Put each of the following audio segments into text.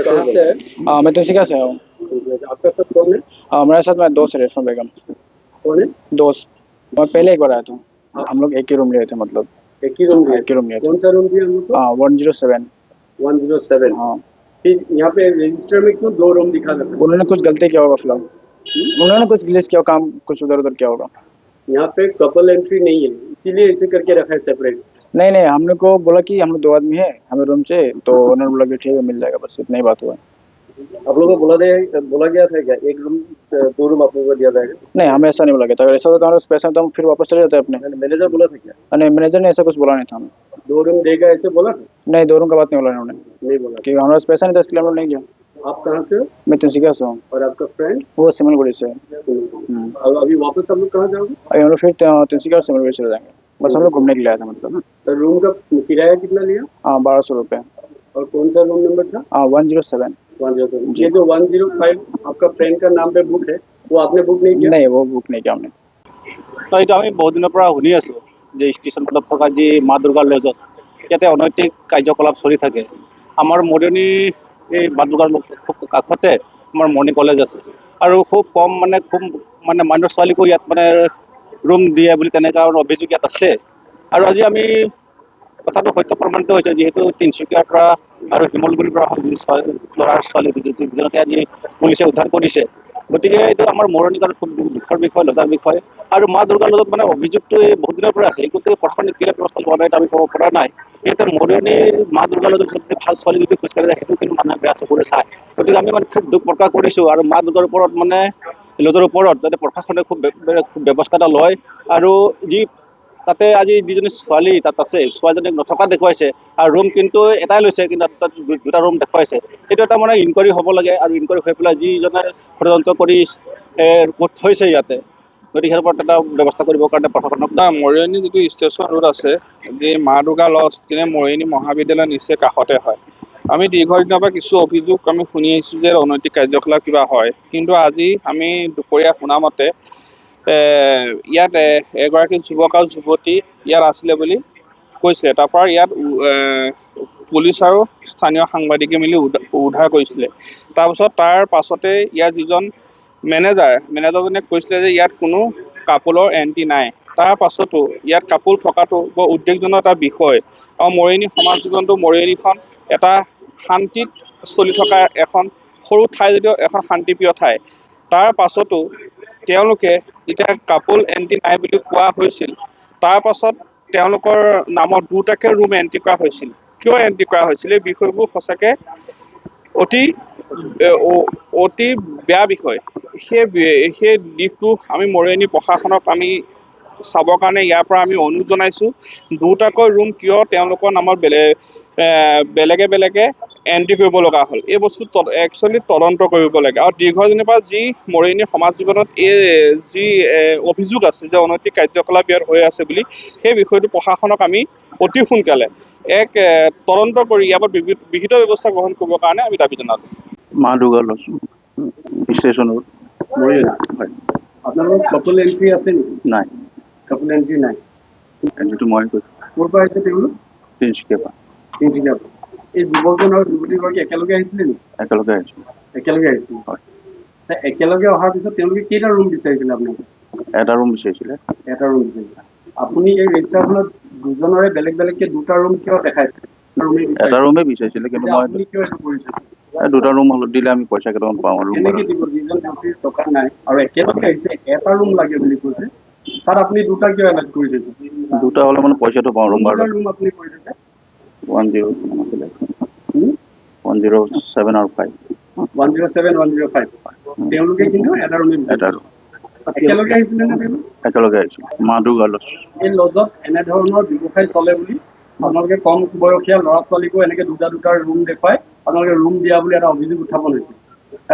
कहाँ से है? मैं तुलसीका से हूँ। आपका साथ कौन है? मेरे साथ मेरा दोस्त है रेशमा बेगम। कौन है? दोस्त। मैं पहले एक बार आया था। हम लोग एक ही रूम लिए थे, मतलब एक ही रूम एक ही रूम लिए थे। कौन सा रूम दिया हम लोग को? 107। 107। हाँ, फिर यहाँ पे रजिस्टर में क्यों 2 रूम दिखा रखा है? उन्होंने कुछ गलती किया होगा फिलहाल। उन्होंने कुछ ग्लिच किया, काम कुछ उधर उधर किया होगा। यहाँ पे कपल एंट्री नहीं है, इसीलिए ऐसे करके रखा है सेपरेट। नहीं नहीं, हमने को बोला कि हम लोग 2 आदमी है हमें रूम से, तो उन्होंने बोला कि ठीक है मिल जाएगा, बस इतना ही बात हुआ। आप लोगों को बोला गया था क्या एक रूम 2 रूम आप लोगों को दिया जाएगा? नहीं, हमें ऐसा नहीं बोला गया था। अगर ऐसा होता तो हमारे पैसा तो हम फिर वापस चले जाते अपने। मैनेजर बोला था क्या? नहीं, मैनेजर ने ऐसा कुछ बोला नहीं था हमें। 2 रूम देगा ऐसे बोला था? नहीं, 2 रूम का बात नहीं बोला उन्होंने, नहीं बोला। क्योंकि हमारे पास पैसा नहीं था, इसलिए हम लोग नहीं गया। आप कहाँ से हो? मैं तुलसीका से हूँ। और आपका फ्रेंड? वो सिमलगुड़ी से है। अब अभी वापस हम लोग कहाँ जाओगे? अभी हम लोग फिर तुलसीका और सिमलगुड़ी चले जाएंगे। बस हम लोग घूमने के लिए आया था, मतलब। तो रूम का किराया कितना लिया? 1200 रुपये। और कौन सा रूम नंबर था? 107। 107। ये जो 105 आपका फ्रेंड का नाम पे बुक है, वो आपने बुक नहीं किया? नहीं, वो बुक नहीं किया हमने। তো এইটো আমি বহুত দিনৰ পৰা শুনি আছোঁ যে ষ্টেচন পথত থকা যি মা দুৰ্গাৰ লজত ইয়াতে অনৈতিক কাৰ্যকলাপ চলি থাকে। আমাৰ মৰিয়নি এই মা দুৰ্গাৰ খুব কাষতে আমাৰ মৰ্ণিং কলেজ আছে আৰু খুব কম খুব মাইনৰ ছোৱালীকো ইয়াত ৰুম দিয়ে বুলি তেনেকুৱা অভিযোগ ইয়াত আছে। আৰু আজি আমি কথাটো সত্য প্ৰমাণিত হৈছে, যিহেতু তিনিচুকীয়াৰ পৰা আৰু শিমলগুৰিৰ পৰা ল'ৰা ছোৱালী দুজনকে আজি পুলিচে উদ্ধাৰ কৰিছে। গতিকে এইটো আমাৰ মৰণি কাৰণে খুব দুখৰ বিষয়, লজাৰ বিষয়। আৰু মা দুৰ্গাৰ লগত অভিযোগটো বহুত দিনৰ পৰা আছে। এই গতিকে প্ৰশাসন ক্ৰিয়া ব্যৱস্থা লোৱা নাই, আমি ক'ব পৰা নাই। এতিয়া মৰিয়নিৰ মা দুৰ্গাৰ লগত যদি ভাল ছোৱালী যদি খোজকাঢ়ি যায়, সেইটো কিন্তু মানুহে বেয়া চকুৰে চায়। গতিকে আমি খুব দুখ প্ৰকাশ কৰিছোঁ আৰু মা দুৰ্গাৰ ওপৰত লজৰ ওপৰত যাতে প্ৰশাসনে খুব ব্যৱস্থা এটা লয়। আৰু যি তাতে আজি যিজনী ছোৱালী তাত আছে, ছোৱালীজনীক নথকা দেখুৱাইছে আৰু ৰুম কিন্তু এটাই লৈছে, কিন্তু তাত 2টা ৰুম দেখুৱাইছে। সেইটো এটা ইনকুৱাৰী হ'ব লাগে আৰু ইনকুৱাৰী হৈ পেলাই যিজনে ষড়যন্ত্ৰ কৰি থৈছে ইয়াতে, গতিকে সেই ওপৰত এটা ব্যৱস্থা কৰিবৰ কাৰণে প্ৰশাসনক মৰিয়নি যিটো ষ্টেচন ৰোড আছে, যি মা দুৰ্গা লজ মৰিয়নি মহাবিদ্যালয় নিশ্চয় কাষতে হয়। আমি দীৰ্ঘদিনৰ পৰা কিছু অভিযোগ আমি শুনি আহিছোঁ যে অনৈতিক কাৰ্যকলাপ কিবা হয়, কিন্তু আজি আমি দুপৰীয়া শুনা মতে ইয়াত এগৰাকী যুৱক আৰু যুৱতী ইয়াত আছিলে বুলি কৈছে। তাৰপৰা ইয়াত পুলিচ আৰু স্থানীয় সাংবাদিকে মিলি উদ্ধাৰ কৰিছিলে। তাৰপিছত তাৰ পাছতে ইয়াৰ যিজন মেনেজাৰজনে কৈছিলে যে ইয়াত কোনো কাপোলৰ এণ্ট্ৰি নাই। তাৰ পাছতো ইয়াত কাপোৰ থকাটো বৰ উদ্বেগজনক এটা বিষয়। আৰু মৰিয়নি সমাজ জীৱনটো মৰিয়নিখন এটা শান্তিত চলি থকা এখন সৰু ঠাই, যদিও এখন শান্তিপ্ৰিয় ঠাই। তাৰ পাছতো তেওঁলোকে যেতিয়া কাপোল এণ্ট্ৰি নাই বুলি কোৱা হৈছিল, তাৰ পাছত তেওঁলোকৰ নামত 2টাকে ৰুম এণ্ট্ৰি কৰা হৈছিল। কিয় এণ্ট্ৰি কৰা হৈছিল, এই বিষয়বোৰ সঁচাকৈ অতি বেয়া বিষয়। সেই দিশটো আমি মৰিয়নি প্ৰশাসনক আমি চাবৰ কাৰণে ইয়াৰ পৰা আমি অনুৰোধ জনাইছোঁ। 2টাকৈ ৰুম কিয় তেওঁলোকৰ নামত বেলেগে এণ্ট্ৰি কৰিব লগা হ'ল, এই বস্তুটো একচুৱেলি তদন্ত কৰিব লাগে। আৰু দীৰ্ঘদিনৰ পৰা যি মৰিয়নি সমাজ জীৱনত যি অভিযোগ আছে যে অনৈতিক কাৰ্যকলাপ ইয়াত হৈ আছে বুলি, সেই বিষয়টো প্ৰশাসনক আমি অতি সোনকালে তদন্ত কৰি ইয়াৰ পৰা বিহিত ব্যৱস্থা গ্ৰহণ কৰিবৰ কাৰণে আমি দাবী জনালোঁ। মা দুৰ্গাৰ লজ ষ্টেচন ৰোড মৰিয়নি। আপোনালোকৰ কাপল এন্ট্ৰি আছে নেকি? নাই, কাপল এন্ট্ৰি নাই। এণ্ট্ৰিটো মই কৈছোঁ ক'ৰ পৰা আহিছে তেওঁলোক? তিনিচুকীয়াৰ পৰা। তিনিচুকীয়াৰ পৰা। এই যুৱকজন আৰু যুৱতীগৰাকী একেলগে আহিছিলে নেকি? একেলগে আহিছোঁ। একেলগে আহিছিলে? হয়। একেলগে অহাৰ পিছত তেওঁলোকে কেইটা ৰুম বিচাৰিছিলে আপোনালোকে? এটা ৰুম বিচাৰিছিলে। এটা ৰুম বিচাৰিছিলে। আপুনি এই ৰেজিষ্টাৰখনত দুজনৰে বেলেগকৈ 2টা ৰুম কিয় দেখাইছে? এটা ৰুমেই বিচাৰিছিলে, কিন্তু মই আপুনি কিয় এইটো কৰি থৈছে? 2টা ৰুম দিলে আমি পইচা কেইটামান পাওঁ। কেনেকৈ দিব যিজন ব্যক্তিৰ টকা নাই আৰু একেলগে আহিছে, এটা ৰুম লাগে বুলি কৈছে, তাত আপুনি 2টা কিয় এলাৰ্ট কৰি থৈছে? 2টা হ'লে পইচাটো পাওঁ। ৰুম ভাড়া ৰুম আপুনি কৰি থৈছে? 107 আৰু 5। 107, 105। তেওঁলোকে কিন্তু এটা ৰুম বিচাৰিছে। একেলগে আহিছিলে নে তেওঁলোক? একেলগে আহিছিল। মা দুৰ্গা লজ। এই লজত এনেধৰণৰ ব্যৱসায় চলে বুলি আপোনালোকে কম বয়সীয়া ল'ৰা ছোৱালীকো এনেকৈ 2টা ৰুম দেখুৱাই আপোনালোকে ৰুম দিয়া বুলি এটা অভিযোগ উত্থাপন হৈছে।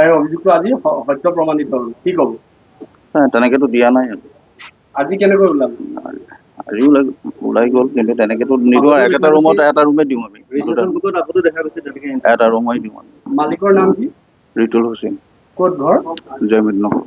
এই অভিযোগটো আজি সত্য প্ৰমাণিত হ'ল, কি ক'ব? তেনেকেতো দিয়া নাই। আজি কেনেকৈ ওলাল? আজি ওলাই গ'ল, কিন্তু তেনেকেতো নিদিওঁ। একেটা ৰুমত এটা ৰুমে দিওঁ আমি। এটা ৰুমেই দিওঁ আমি। মালিকৰ নাম কি? ৰিতুল হুছেইন। ক'ত ঘৰ? জয়মৃত নগৰ।